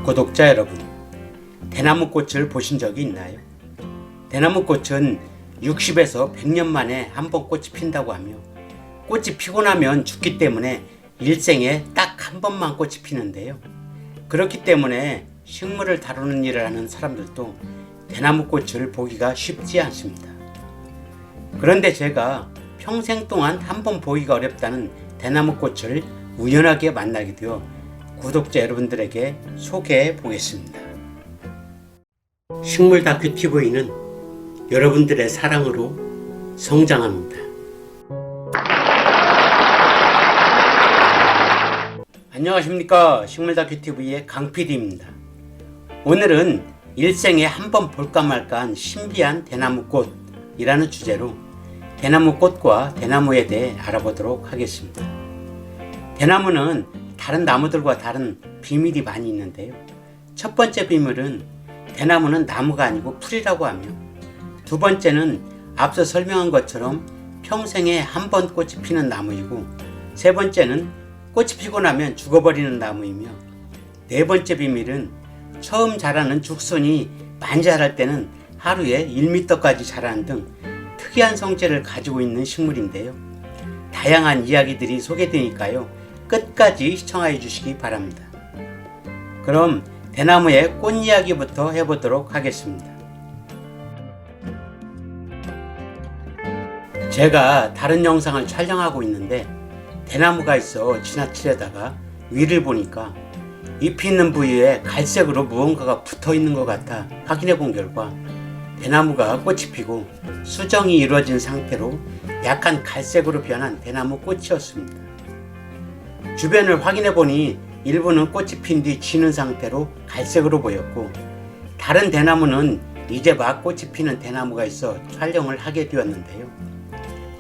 구독자 여러분, 대나무꽃을 보신 적이 있나요? 대나무꽃은 60에서 100년 만에 한 번 꽃이 핀다고 하며, 꽃이 피고 나면 죽기 때문에 일생에 딱 한 번만 꽃이 피는데요. 그렇기 때문에 식물을 다루는 일을 하는 사람들도 대나무꽃을 보기가 쉽지 않습니다. 그런데 제가 평생 동안 한 번 보기가 어렵다는 대나무꽃을 우연하게 만나게 되어 구독자 여러분들에게 소개해 보겠습니다. 식물 다큐 TV는 여러분들의 사랑으로 성장합니다. 안녕하십니까, 식물 다큐 TV의 강PD입니다. 오늘은 일생에 한 번 볼까 말까한 신비한 대나무꽃이라는 주제로 대나무꽃과 대나무에 대해 알아보도록 하겠습니다. 대나무는 다른 나무들과 다른 비밀이 많이 있는데요. 첫 번째 비밀은 대나무는 나무가 아니고 풀이라고 하며, 두 번째는 앞서 설명한 것처럼 평생에 한 번 꽃이 피는 나무이고, 세 번째는 꽃이 피고 나면 죽어버리는 나무이며, 네 번째 비밀은 처음 자라는 죽순이 많이 자랄 때는 하루에 1m까지 자라는 등 특이한 성질을 가지고 있는 식물인데요. 다양한 이야기들이 소개되니까요, 끝까지 시청해 주시기 바랍니다. 그럼 대나무의 꽃 이야기부터 해보도록 하겠습니다. 제가 다른 영상을 촬영하고 있는데 대나무가 있어 지나치려다가 위를 보니까 잎이 있는 부위에 갈색으로 무언가가 붙어 있는 것 같아 확인해 본 결과 대나무가 꽃이 피고 수정이 이루어진 상태로 약간 갈색으로 변한 대나무 꽃이었습니다. 주변을 확인해 보니 일부는 꽃이 핀 뒤 지는 상태로 갈색으로 보였고, 다른 대나무는 이제 막 꽃이 피는 대나무가 있어 촬영을 하게 되었는데요.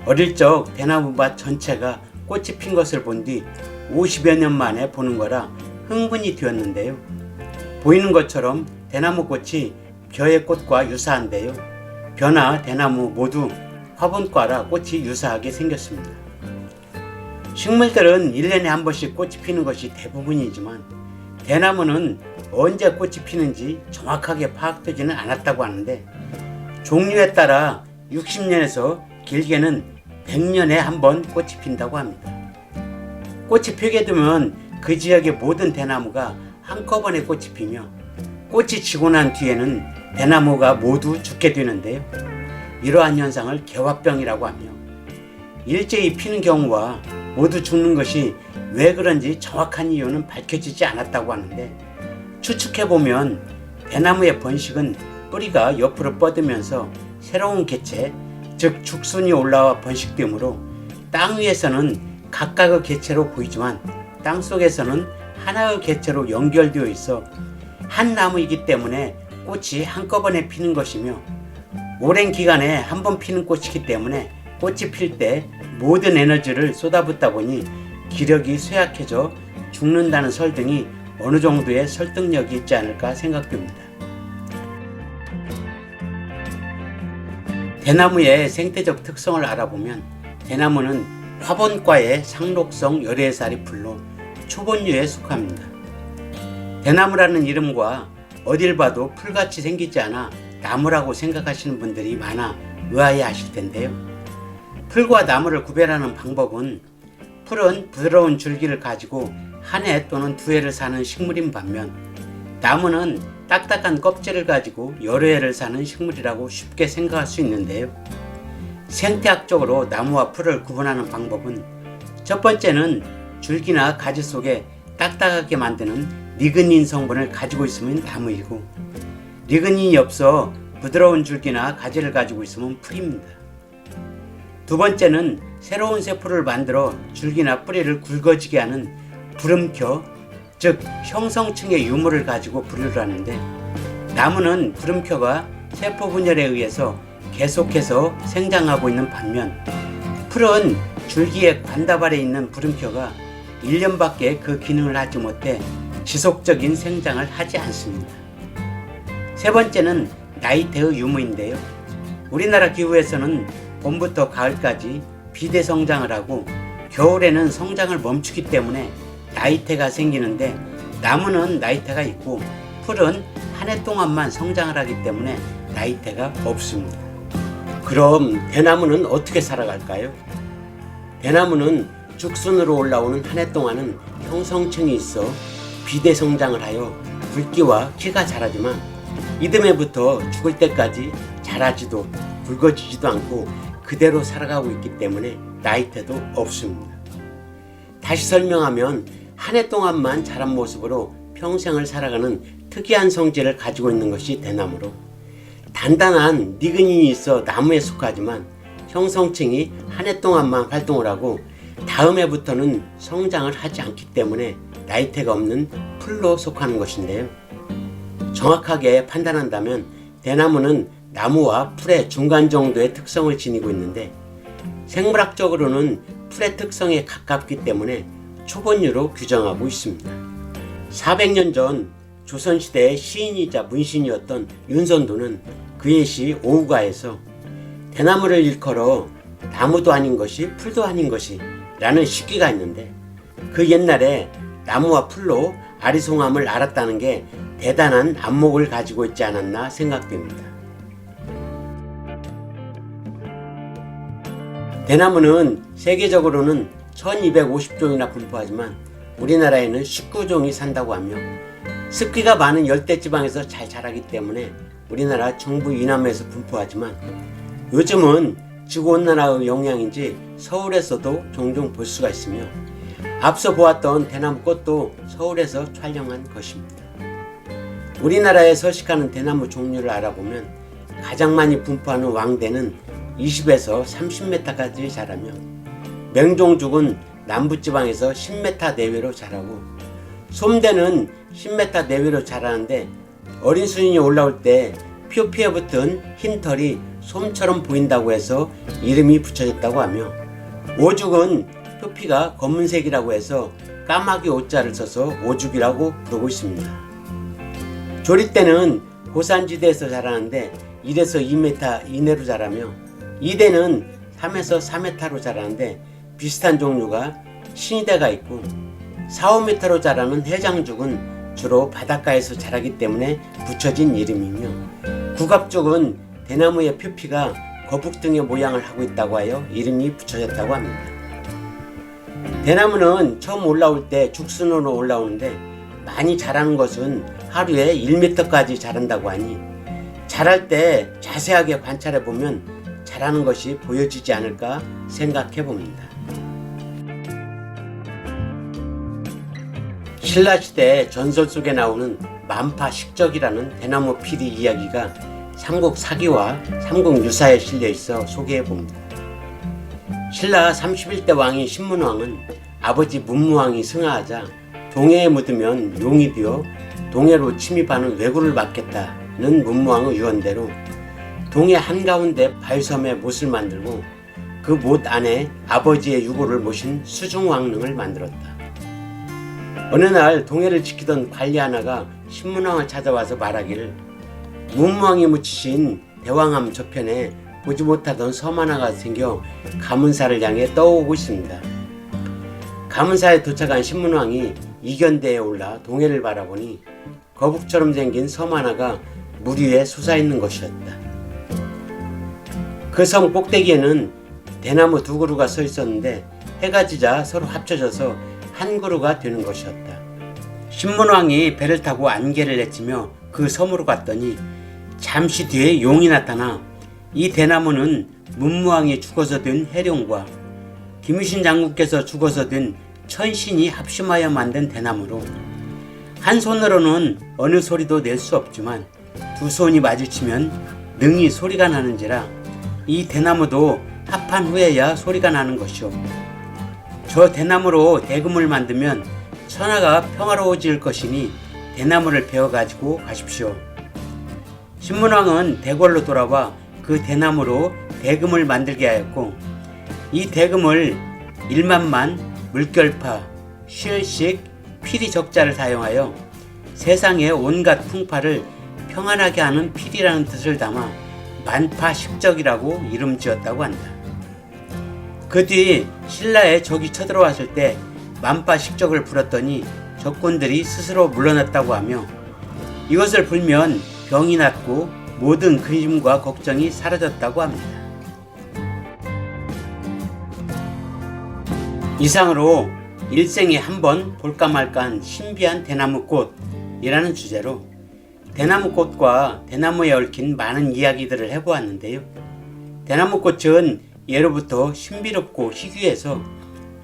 어릴 적 대나무밭 전체가 꽃이 핀 것을 본 뒤 50여 년 만에 보는 거라 흥분이 되었는데요. 보이는 것처럼 대나무 꽃이 벼의 꽃과 유사한데요. 벼나 대나무 모두 화분과라 꽃이 유사하게 생겼습니다. 식물들은 1년에 한 번씩 꽃이 피는 것이 대부분이지만 대나무는 언제 꽃이 피는지 정확하게 파악되지는 않았다고 하는데, 종류에 따라 60년에서 길게는 100년에 한 번 꽃이 핀다고 합니다. 꽃이 피게 되면 그 지역의 모든 대나무가 한꺼번에 꽃이 피며, 꽃이 지고 난 뒤에는 대나무가 모두 죽게 되는데요. 이러한 현상을 개화병이라고 하며, 일제히 피는 경우와 모두 죽는 것이 왜 그런지 정확한 이유는 밝혀지지 않았다고 하는데, 추측해보면 대나무의 번식은 뿌리가 옆으로 뻗으면서 새로운 개체, 즉 죽순이 올라와 번식되므로 땅 위에서는 각각의 개체로 보이지만 땅속에서는 하나의 개체로 연결되어 있어 한 나무이기 때문에 꽃이 한꺼번에 피는 것이며, 오랜 기간에 한 번 피는 꽃이기 때문에 꽃이 필 때 모든 에너지를 쏟아붓다 보니 기력이 쇠약해져 죽는다는 설득이 어느 정도의 설득력이 있지 않을까 생각됩니다. 대나무의 생태적 특성을 알아보면 대나무는 화분과의 상록성 열애살이 풀로 초본류에 속합니다. 대나무라는 이름과 어딜 봐도 풀같이 생기지 않아 나무라고 생각하시는 분들이 많아 의아해하실 텐데요. 풀과 나무를 구별하는 방법은, 풀은 부드러운 줄기를 가지고 한 해 또는 두 해를 사는 식물인 반면, 나무는 딱딱한 껍질을 가지고 여러 해를 사는 식물이라고 쉽게 생각할 수 있는데요. 생태학적으로 나무와 풀을 구분하는 방법은, 첫 번째는 줄기나 가지 속에 딱딱하게 만드는 리그닌 성분을 가지고 있으면 나무이고, 리그닌이 없어 부드러운 줄기나 가지를 가지고 있으면 풀입니다. 두 번째는 새로운 세포를 만들어 줄기나 뿌리를 굵어지게 하는 부름켜, 즉 형성층의 유무를 가지고 분류를 하는데, 나무는 부름켜가 세포 분열에 의해서 계속해서 생장하고 있는 반면, 풀은 줄기의 관다발에 있는 부름켜가 1년밖에 그 기능을 하지 못해 지속적인 생장을 하지 않습니다. 세 번째는 나이테의 유무인데요. 우리나라 기후에서는 봄부터 가을까지 비대성장을 하고 겨울에는 성장을 멈추기 때문에 나이테가 생기는데, 나무는 나이테가 있고 풀은 한 해 동안만 성장을 하기 때문에 나이테가 없습니다. 그럼 대나무는 어떻게 살아갈까요? 대나무는 죽순으로 올라오는 한 해 동안은 형성층이 있어 비대 성장을 하여 굵기와 키가 자라지만 이듬해부터 죽을 때까지 자라지도 굵어지지도 않고 그대로 살아가고 있기 때문에 나이테도 없습니다. 다시 설명하면 한 해 동안만 자란 모습으로 평생을 살아가는 특이한 성질을 가지고 있는 것이 대나무로, 단단한 리그닌이 있어 나무에 속하지만 형성층이 한 해 동안만 활동을 하고 다음 해부터는 성장을 하지 않기 때문에 나이테가 없는 풀로 속하는 것인데요. 정확하게 판단한다면 대나무는 나무와 풀의 중간 정도의 특성을 지니고 있는데 생물학적으로는 풀의 특성에 가깝기 때문에 초본류로 규정하고 있습니다. 400년 전 조선시대의 시인이자 문신이었던 윤선도는 그의 시 오우가에서 대나무를 일컬어 나무도 아닌 것이 풀도 아닌 것이 라는 시기가 있는데 그 옛날에 나무와 풀로 아리송함을 알았다는 게 대단한 안목을 가지고 있지 않았나 생각됩니다. 대나무는 세계적으로는 1250종이나 분포하지만 우리나라에는 19종이 산다고 하며 습기가 많은 열대지방에서 잘 자라기 때문에 우리나라 중부 이남에서 분포하지만 요즘은 지구온난화의 영향인지 서울에서도 종종 볼 수가 있으며 앞서 보았던 대나무꽃도 서울에서 촬영한 것입니다. 우리나라에 서식하는 대나무 종류를 알아보면 가장 많이 분포하는 왕대는 20에서 30m까지 자라며 맹종죽은 남부지방에서 10m 내외로 자라고 솜대는 10m 내외로 자라는데 어린 수준이 올라올 때 표피에 붙은 흰 털이 솜처럼 보인다고 해서 이름이 붙여졌다고 하며 오죽은 표피가 검은색이라고 해서 까마귀 오자를 써서 오죽이라고 부르고 있습니다. 조리대는 고산지대에서 자라는데 1에서 2m 이내로 자라며 이대는 3에서 4m로 자라는데 비슷한 종류가 신이대가 있고 4, 5m로 자라는 해장죽은 주로 바닷가에서 자라기 때문에 붙여진 이름이며 국압죽은 대나무의 표피가 거북 등의 모양을 하고 있다고 하여 이름이 붙여졌다고 합니다. 대나무는 처음 올라올 때 죽순으로 올라오는데 많이 자라는 것은 하루에 1m까지 자란다고 하니 자랄 때 자세하게 관찰해 보면 자라는 것이 보여지지 않을까 생각해 봅니다. 신라시대 전설 속에 나오는 만파식적이라는 대나무 피리 이야기가 삼국 사기와 삼국 유사에 실려 있어 소개해 봅니다. 신라 31대 왕인 신문왕은 아버지 문무왕이 승하하자 동해에 묻으면 용이 되어 동해로 침입하는 왜구를 막겠다는 문무왕의 유언대로 동해 한가운데 바위섬에 못을 만들고 그 못 안에 아버지의 유고를 모신 수중왕릉을 만들었다. 어느 날 동해를 지키던 관리 하나가 신문왕을 찾아와서 말하기를 문무왕이 묻히신 대왕암 저편에 보지 못하던 섬 하나가 생겨 가문사를 향해 떠오고 있습니다. 가문사에 도착한 신문왕이 이견대에 올라 동해를 바라보니 거북처럼 생긴 섬 하나가 물 위에 솟아있는 것이었다. 그 섬 꼭대기에는 대나무 두 그루가 서 있었는데 해가 지자 서로 합쳐져서 한 그루가 되는 것이었다. 신문왕이 배를 타고 안개를 내치며 그 섬으로 갔더니 잠시 뒤에 용이 나타나 이 대나무는 문무왕이 죽어서 된 해룡과 김유신 장군께서 죽어서 된 천신이 합심하여 만든 대나무로 한 손으로는 어느 소리도 낼 수 없지만 두 손이 마주치면 능히 소리가 나는지라 이 대나무도 합한 후에야 소리가 나는 것이오. 저 대나무로 대금을 만들면 천하가 평화로워질 것이니 대나무를 베어가지고 가십시오. 신문왕은 대궐로 돌아와 그 대나무로 대금을 만들게 하였고 이 대금을 1만만, 물결파, 쉴식, 피리 적자를 사용하여 세상의 온갖 풍파를 평안하게 하는 피리라는 뜻을 담아 만파식적이라고 이름 지었다고 한다. 그 뒤 신라에 적이 쳐들어왔을 때 만파식적을 불었더니 적군들이 스스로 물러났다고 하며 이것을 불면 병이 낫고 모든 근심과 걱정이 사라졌다고 합니다. 이상으로 일생에 한 번 볼까 말까한 신비한 대나무꽃이라는 주제로 대나무꽃과 대나무에 얽힌 많은 이야기들을 해보았는데요. 대나무꽃은 예로부터 신비롭고 희귀해서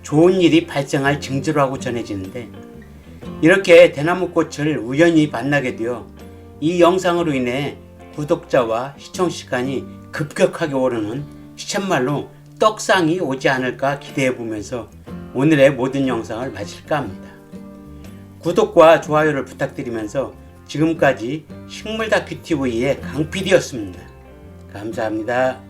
좋은 일이 발생할 징조라고 전해지는데 이렇게 대나무꽃을 우연히 만나게 되어 이 영상으로 인해 구독자와 시청 시간이 급격하게 오르는 시쳇말로 떡상이 오지 않을까 기대해 보면서 오늘의 모든 영상을 마칠까 합니다. 구독과 좋아요를 부탁드리면서 지금까지 식물다큐TV의 강PD였습니다. 감사합니다.